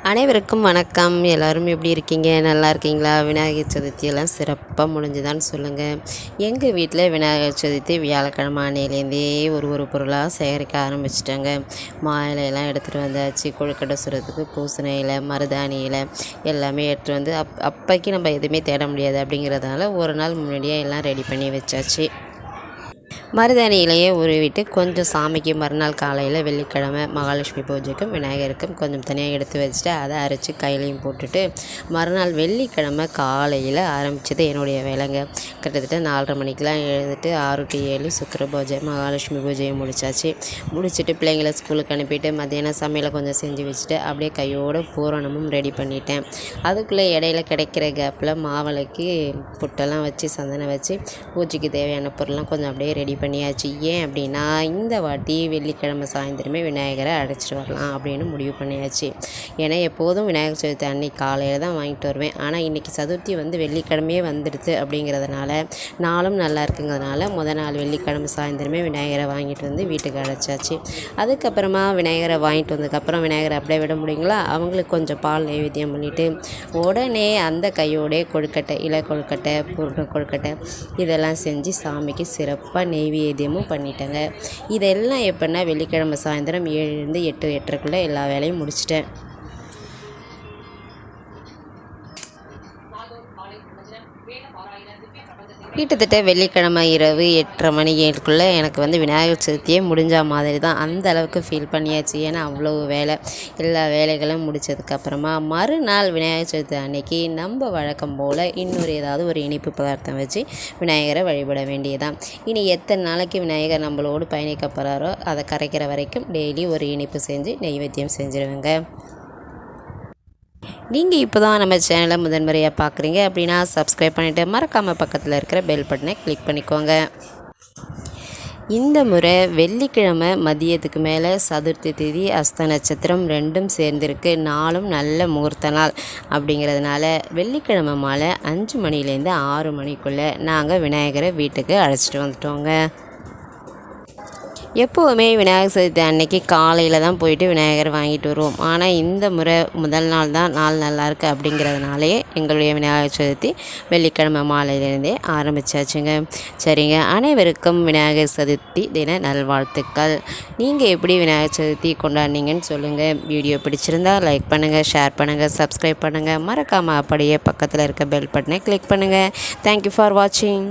அனைவருக்கும் வணக்கம். எல்லோரும் எப்படி இருக்கீங்க? நல்லா இருக்கீங்களா? விநாயகர் சதுர்த்தியெல்லாம் சிறப்பாக முடிஞ்சுதான்னு சொல்லுங்கள். எங்கள் வீட்டில் விநாயகர் சதுர்த்தி வியாழக்கிழமை அன்னையிலேருந்தே ஒரு பொருளாக சேகரிக்க ஆரம்பிச்சிட்டாங்க. மா இலையெல்லாம் எடுத்துகிட்டு வந்தாச்சு. கொழுக்கட்டை சுடுறதுக்கு பூசணி இலை, மருதாணி இலை எல்லாமே எடுத்துகிட்டு வந்து அப்போக்கி நம்ம எதுவுமே தேட முடியாது அப்படிங்கிறதுனால ஒரு நாள் முன்னாடியே எல்லாம் ரெடி பண்ணி வச்சாச்சு. மருதாணி இலையை உருவிட்டு கொஞ்சம் சாமிக்கு மறுநாள் காலையில் வெள்ளிக்கிழமை மகாலட்சுமி பூஜைக்கும் விநாயகருக்கும் கொஞ்சம் தனியாக எடுத்து வச்சுட்டு அதை அரைச்சி கையிலையும் போட்டுட்டு மறுநாள் வெள்ளிக்கிழமை காலையில் ஆரம்பித்தது என்னுடைய வேலைங்க. கிட்டத்தட்ட 4:30 மணிக்கெலாம் எழுந்துட்டு 6 to 7 சுக்கிர பூஜை மகாலட்சுமி பூஜையை முடிச்சுட்டு பிள்ளைங்களை ஸ்கூலுக்கு அனுப்பிட்டு மத்தியானம் சமையலை கொஞ்சம் செஞ்சு வச்சுட்டு அப்படியே கையோடு பூரணமும் ரெடி பண்ணிட்டேன். அதுக்குள்ளே இடையில கிடைக்கிற கேப்பில் மாவிளக்கு புட்டெல்லாம் வச்சு சந்தனம் வச்சு பூஜைக்கு தேவையான பொருள்லாம் கொஞ்சம் அப்படியே ரெடி பண்ணியாச்சு. ஏன் அப்படின்னா இந்த வாட்டி வெள்ளிக்கிழமை சாயந்தரமே விநாயகரை அழைச்சிட்டு வரலாம் அப்படின்னு முடிவு பண்ணியாச்சு. ஏன்னா எப்போதும் விநாயகர் சதுர்த்தி அன்னைக்கு காலையில் தான் வாங்கிட்டு வருவேன். ஆனால் இன்றைக்கி சதுர்த்தி வந்துடுது அப்படிங்கிறதுனால நாளும் நல்லா இருக்குங்கிறதுனால நாள் வெள்ளிக்கிழமை சாயந்தரமே விநாயகரை வாங்கிட்டு வந்து வீட்டுக்கு அழைச்சாச்சு. அதுக்கப்புறமா விநாயகரை வாங்கிட்டு வந்ததுக்கப்புறம் விநாயகரை அப்படியே விட முடியுங்களா? அவங்களுக்கு கொஞ்சம் பால் நைவேத்தியம் பண்ணிவிட்டு உடனே அந்த கையோடே கொழுக்கட்டை, இலை கொழுக்கட்டை, பூரண கொழுக்கட்டை இதெல்லாம் செஞ்சு சாமிக்கு சிறப்பாக நெய்வேத்தியமும் பண்ணிட்டேங்க. இதெல்லாம் எப்படின்னா வெள்ளிக்கிழமை சாயந்தரம் 7 to 8, 8:30 எல்லா வேலையும் முடிச்சிட்டேன். கிட்டத்தட்ட வெள்ளிக்கிழமை இரவு 8:30 மணிக்குள்ளே எனக்கு விநாயகர் சதுர்த்தியே முடிஞ்ச மாதிரி தான். அந்த அளவுக்கு ஃபீல் பண்ணியாச்சு. ஏன்னா அவ்வளோ வேலை, எல்லா வேலைகளும் முடித்ததுக்கப்புறமா மறுநாள் விநாயகர் சதுர்த்தி அன்னைக்கு நம்ம வழக்கம் போல் இன்னொரு ஏதாவது ஒரு இனிப்பு பதார்த்தம் வச்சு விநாயகரை வழிபட வேண்டியதான். இனி எத்தனை நாளைக்கு விநாயகர் நம்மளோடு பயணிக்க போகிறாரோ அதை கரைக்கிற வரைக்கும் டெய்லி ஒரு இனிப்பு செஞ்சு நெய்வேத்தியம் செஞ்சுருவேங்க. நீங்கள் இப்போ தான் நம்ம சேனலை முதன்முறையாக பார்க்குறீங்க அப்படின்னா சப்ஸ்கிரைப் பண்ணிவிட்டு மறக்காமல் பக்கத்தில் இருக்கிற பெல் பட்டனை கிளிக் பண்ணிக்கோங்க. இந்த முறை வெள்ளிக்கிழமை மதியத்துக்கு மேலே சதுர்த்தி திதி அஸ்த நட்சத்திரம் 2ம் சேர்ந்துருக்கு. நாளும் நல்ல முகூர்த்த நாள் அப்படிங்கிறதுனால வெள்ளிக்கிழமை மாலை 5 மணிலேருந்து 6 மணிக்குள்ளே நாங்கள் விநாயகரை வீட்டுக்கு அழைச்சிட்டு வந்துட்டோங்க. எப்போவுமே விநாயகர் சதுர்த்தி அன்னைக்கு காலையில் தான் போயிட்டு விநாயகர் வாங்கிட்டு வருவோம். ஆனால் இந்த முறை முதல் நாள் தான் நாள் நல்லாயிருக்கு அப்படிங்கிறதுனாலே எங்களுடைய விநாயகர் சதுர்த்தி வெள்ளிக்கிழமை மாலையிலேருந்தே ஆரம்பித்தாச்சுங்க. சரிங்க, அனைவருக்கும் விநாயகர் சதுர்த்தி தின நல்வாழ்த்துக்கள். நீங்கள் எப்படி விநாயகர் சதுர்த்தி கொண்டாடினீங்கன்னு சொல்லுங்கள். வீடியோ பிடிச்சிருந்தால் லைக் பண்ணுங்கள், ஷேர் பண்ணுங்கள், சப்ஸ்கிரைப் பண்ணுங்கள். மறக்காமல் அப்படியே பக்கத்தில் இருக்க பெல் பட்டனை கிளிக் பண்ணுங்கள். தேங்க்யூ ஃபார் வாட்சிங்.